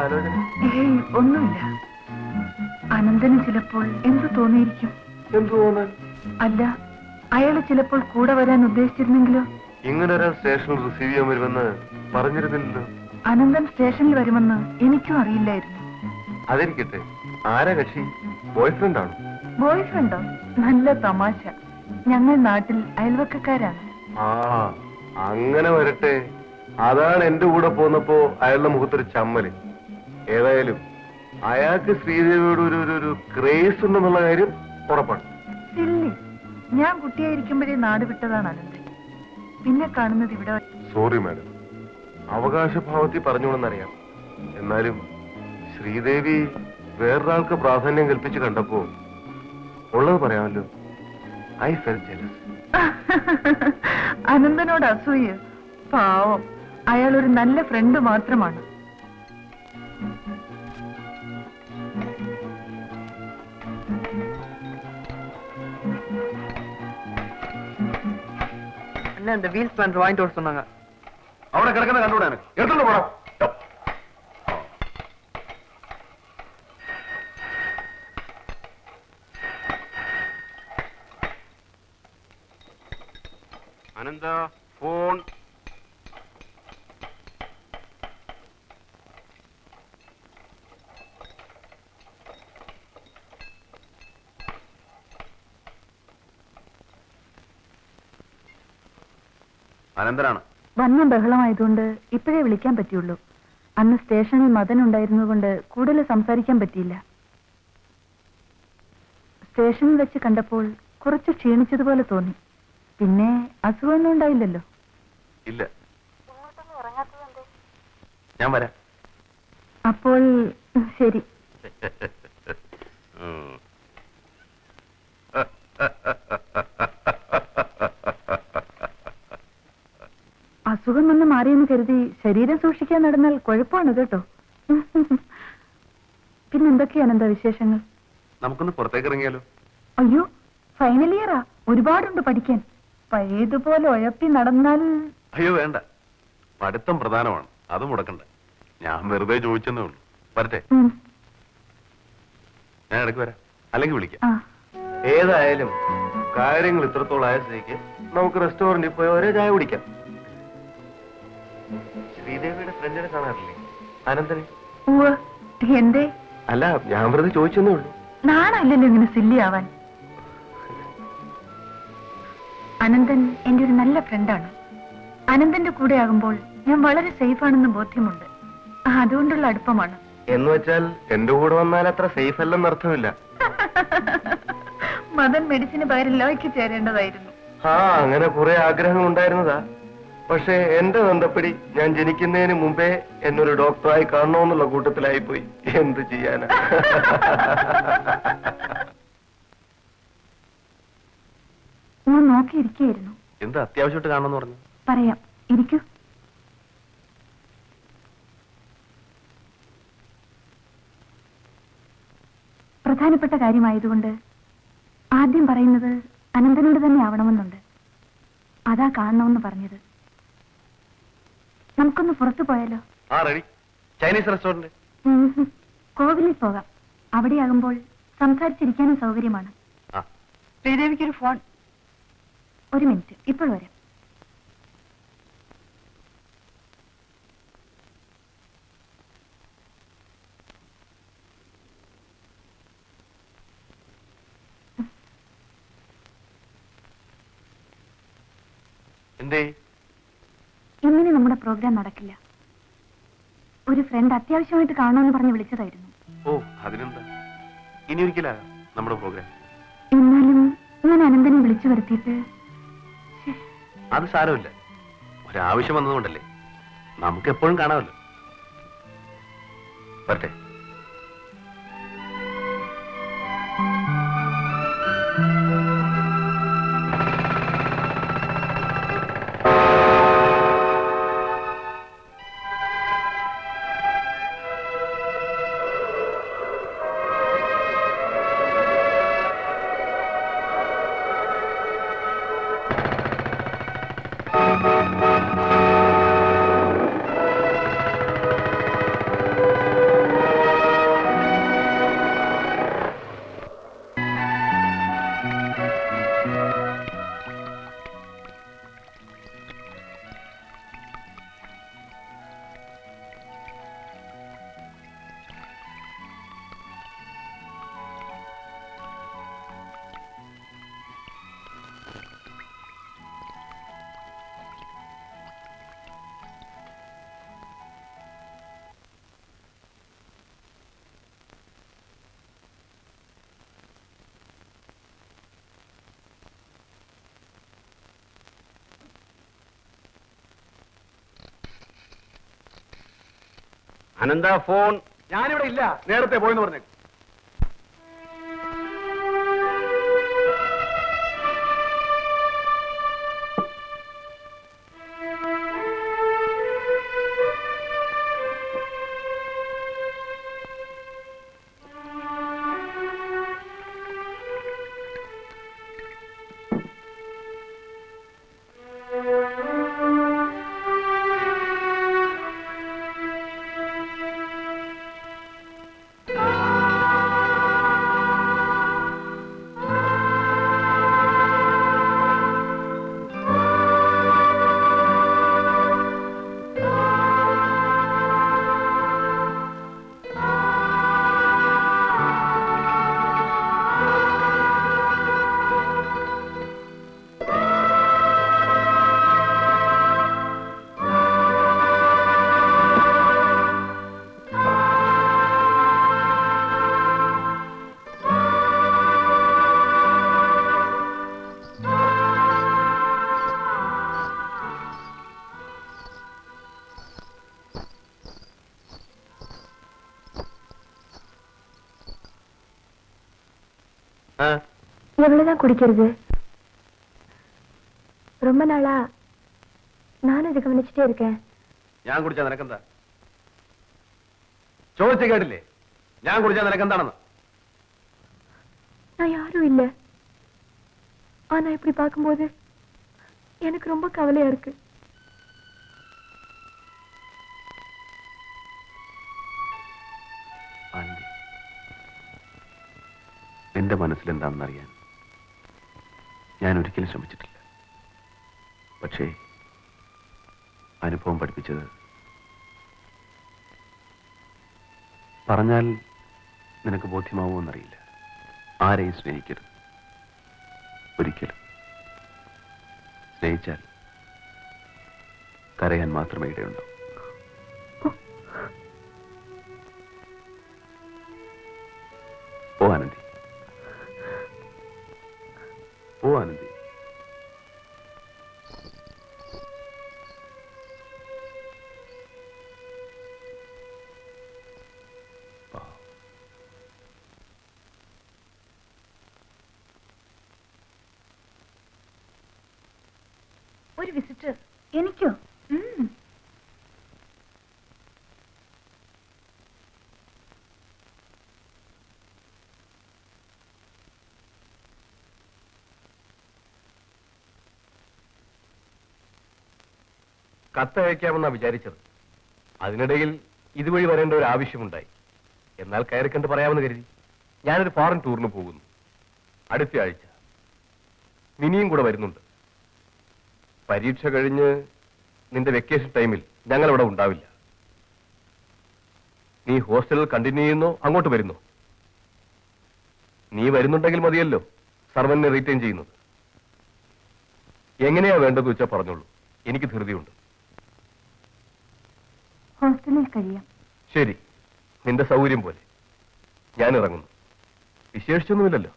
ആലോചന? ഏയ് ഒന്നുമില്ല. അനന്തന് ചിലപ്പോൾ എന്തു തോന്നിയിരിക്കും? എന്തു തോന്നാൻ? അല്ല, അയാള് ചിലപ്പോൾ കൂടെ വരാൻ ഉദ്ദേശിച്ചിരുന്നെങ്കിലോ? ഇങ്ങനെ ഒരാൾ സ്റ്റേഷനിൽ റിസീവ് ചെയ്യാൻ വരുമെന്ന് പറഞ്ഞിരുന്നില്ലല്ലോ. അനന്തൻ സ്റ്റേഷനിൽ വരുമെന്ന് എനിക്കും അറിയില്ലായിരുന്നു. അതിരിക്കട്ടെ, ആരാ കക്ഷി? ബോയ്ഫ്രണ്ട് ആണോ? ബോയ്ഫ്രണ്ടോ? നല്ല തമാശ. ഞങ്ങൾ നാട്ടിൽ അയൽവക്കക്കാരാണ്. ആ, അങ്ങനെ വരട്ടെ. അതാണ് എന്റെ കൂടെ പോന്നപ്പോ അയാളുടെ മുഖത്തൊരു ചമ്മല്. ഏതായാലും അയാൾക്ക് ശ്രീദേവിയോട് ഒരു ക്രേസ് ഉണ്ടെന്നുള്ള കാര്യം ഉറപ്പാണ്. സില്ലി, ഞാൻ കുട്ടിയായിരിക്കുമ്പോഴേ നാട് വിട്ടതാണ് അനന്തൻ. പിന്നെ കാണുന്നത് ഇവിടെ. സോറി മാഡം, അവകാശഭാവത്തിൽ പറഞ്ഞോണെന്നറിയാം. എന്നാലും ശ്രീദേവി വേറൊരാൾക്ക് പ്രാധാന്യം കൽപ്പിച്ച് കണ്ടപ്പോ ഉള്ളത് പറയാമല്ലോ. I felt jealous. അനന്തനോട് അസൂയ? പാവം, അയാൾ ഒരു നല്ല ഫ്രണ്ട് മാത്രമാണ്. இந்த வீல் ஸ்பேண்ட் வாங்கிட்டு வர சொன்னாங்க. അവിടെ കിടക്കുന്ന കണ്ടുകൂടാ? എടുത്തോണ്ട് പോടാ. അനന്ത ഫോൺ. അനന്തനാണ്. വന്ന ബഹളമായതുകൊണ്ട് ഇപ്പോഴേ വിളിക്കാൻ പറ്റുള്ളൂ. അന്ന് സ്റ്റേഷനിൽ മദൻ ഉണ്ടായിരുന്നതുകൊണ്ട് കൂടുതൽ സംസാരിക്കാൻ പറ്റിയില്ല. സ്റ്റേഷനിൽ വെച്ച് കണ്ടപ്പോൾ കുറച്ച് ക്ഷീണിച്ചതുപോലെ തോന്നി. പിന്നെ അസുഖമൊന്നും ഉണ്ടായില്ലല്ലോ? ഇല്ല. ഞാൻ വരാം. അപ്പോൾ ശരി. അസുഖം വന്ന് മാറിയെന്ന് കരുതി ശരീരം സൂക്ഷിക്കാൻ നടന്നാൽ കുഴപ്പമാണ് കേട്ടോ. പിന്നെന്തൊക്കെയാണ് എന്താ വിശേഷങ്ങൾ? നമുക്കൊന്ന് പുറത്തേക്ക് ഇറങ്ങിയാലോ? അയ്യോ, ഫൈനൽ ഇയറാ, ഒരുപാടുണ്ട് പഠിക്കാൻ. പഴയതുപോലെ ഉഴപ്പി നടന്നാൽ. അയ്യോ വേണ്ട, പഠിത്തം പ്രധാനമാണ്, അത് മുടക്കണ്ട. ഞാൻ വെറുതെ ചോദിച്ചെന്നേ ഉള്ളൂ. വരട്ടെ? ഞാൻ ഇടയ്ക്ക് വരാം, അല്ലെങ്കിൽ വിളിക്കാം. ഏതായാലും കാര്യങ്ങൾ ഇത്രത്തോളം ആയ സ്ഥിതിക്ക് നമുക്ക് റെസ്റ്റോറന്റിൽ പോയി ഒരേ ചായ കുടിക്കാം. ശ്രീദേവിയുടെ ഫ്രണ്ടിനെ കാണാറില്ലേ, അനന്തനെ? എന്തേ? അല്ല, ഞാൻ വെറുതെ ചോദിച്ചെന്നേ ഉള്ളൂ. നാണല്ലല്ലോ ഇങ്ങനെ സില്ലി ആവാൻ. അനന്തൻ എന്റെ ഒരു നല്ല ഫ്രണ്ടാണ്. അനന്തന്റെ കൂടെ ആകുമ്പോൾ ഞാൻ വളരെ സേഫ് ആണെന്ന് ബോധ്യമുണ്ട്. അതുകൊണ്ടുള്ള അടുപ്പമാണ്. എന്ന് വെച്ചാൽ എന്റെ കൂടെ വന്നാൽ അത്ര സേഫ് അല്ലെന്ന് അർത്ഥമില്ല. മദൻ മെഡിസിന് പകരം ലോയ്ക്ക് ചേരേണ്ടതായിരുന്നു. അങ്ങനെ കുറെ ആഗ്രഹങ്ങൾ ഉണ്ടായിരുന്നതാ. പക്ഷെ എന്റെ ബന്ധപ്പെടി ഞാൻ ജനിക്കുന്നതിന് മുമ്പേ എന്നൊരു ഡോക്ടറായി കാണണമെന്നുള്ള കൂട്ടത്തിലായി പോയി. എന്ത് ചെയ്യാനാ? ഞാൻ നോക്കിയിരിക്കുകയായിരുന്നു. എന്താ അത്യാവശ്യമായിട്ട് കാണണമെന്ന് പറഞ്ഞു? പറയാം, ഇരിക്കൂ. പ്രധാനപ്പെട്ട കാര്യമായതുകൊണ്ട് ആദ്യം പറയുന്നത് അനന്തനോട് തന്നെ ആവണമെന്നുണ്ട്. അതാ കാണണമെന്ന് പറഞ്ഞത്. നമുക്കൊന്ന് പുറത്തു പോയാലോ? റെഡി. Chinese restaurant. കോവിലിൽ പോകാം. അവിടെയാകുമ്പോൾ സംസാരിച്ചിരിക്കാനും സൗകര്യമാണ്. ശ്രീദേവിക്കൊരു ഫോൺ. ഒരു മിനിറ്റ്, ഇപ്പോൾ വരാം. എന്തേ? ഇങ്ങനെ നമ്മുടെ പ്രോഗ്രാം നടക്കില്ല. ഒരു ഫ്രണ്ട് അത്യാവശ്യമായിട്ട് കാണുമെന്ന് പറഞ്ഞ് വിളിച്ചതായിരുന്നു. അതിനെന്താ, ഇനി ഒരിക്കലാ നമ്മുടെ പ്രോഗ്രാം. എന്നാലും ഞാൻ അനന്തനെ വിളിച്ചു വരുത്തിയിട്ട്. അത് സാരമില്ല, ഒരാവശ്യം വന്നതുകൊണ്ടല്ലേ. നമുക്ക് എപ്പോഴും കാണാമല്ലോ. വരട്ടെ? അനന്ത ഫോൺ. ഞാനിവിടെ ഇല്ല, നേരത്തെ പോയെന്ന് പറഞ്ഞു. எவ்வளவுதான் குடிக்கிறது? ரொம்ப நாளா நானும் இது கவனிச்சுட்டே இருக்கேன். ഞാൻ കുടിച്ചാ നിനക്കെന്താ? ചോദിച്ചു കേട്ടില്ലേ? ഞാൻ കുടിച്ചാ നിനക്കെന്താണെന്ന്? நான் யாரும் இல்ல. ஆனா இப்படி பார்க்கும்போது எனக்கு ரொம்ப கவலையா இருக்கு. എന്റെ മനസ്സിലെന്താണെന്ന് അറിയാൻ ഞാൻ ഒരിക്കലും ശ്രമിച്ചിട്ടില്ല. പക്ഷേ അനുഭവം പഠിപ്പിച്ചത് പറഞ്ഞാൽ നിനക്ക് ബോധ്യമാവുമെന്നറിയില്ല. ആരെയും സ്നേഹിക്കരുത്, ഒരിക്കലും. സ്നേഹിച്ചാൽ കരയാൻ മാത്രമേ ഇടയുണ്ടാവൂ. ഓ ആനന്ദി, ഓ ആനന്ദി. ഒരു വിസിറ്റർ. എനിക്കോ? കത്തയക്കാമെന്നാ വിചാരിച്ചത്. അതിനിടയിൽ ഇതുവഴി വരേണ്ട ഒരു ആവശ്യമുണ്ടായി. എന്നാൽ കയറിക്കണ്ട് പറയാമെന്ന് കരുതി. ഞാനൊരു ഫോറിൻ ടൂറിന് പോകുന്നു അടുത്ത ആഴ്ച. മിനിയും കൂടെ വരുന്നുണ്ട്. പരീക്ഷ കഴിഞ്ഞ് നിന്റെ വെക്കേഷൻ ടൈമിൽ ഞങ്ങളിവിടെ ഉണ്ടാവില്ല. നീ ഹോസ്റ്റലിൽ കണ്ടിന്യൂ ചെയ്യുന്നോ അങ്ങോട്ട് വരുന്നോ? നീ വരുന്നുണ്ടെങ്കിൽ മതിയല്ലോ സർവന്റിനെ റീറ്റെയിൻ ചെയ്യുന്നത്. എങ്ങനെയാ വേണ്ടതെന്ന് വെച്ചാൽ പറഞ്ഞോളൂ, എനിക്ക് ധൃതിയുണ്ട്. ഹോസ്റ്റലിൽ കഴിയാം. ശരി, നിന്റെ സൗകര്യം പോലെ. ഞാൻ ഇറങ്ങുന്നു. വിശേഷിച്ചൊന്നുമില്ലല്ലോ.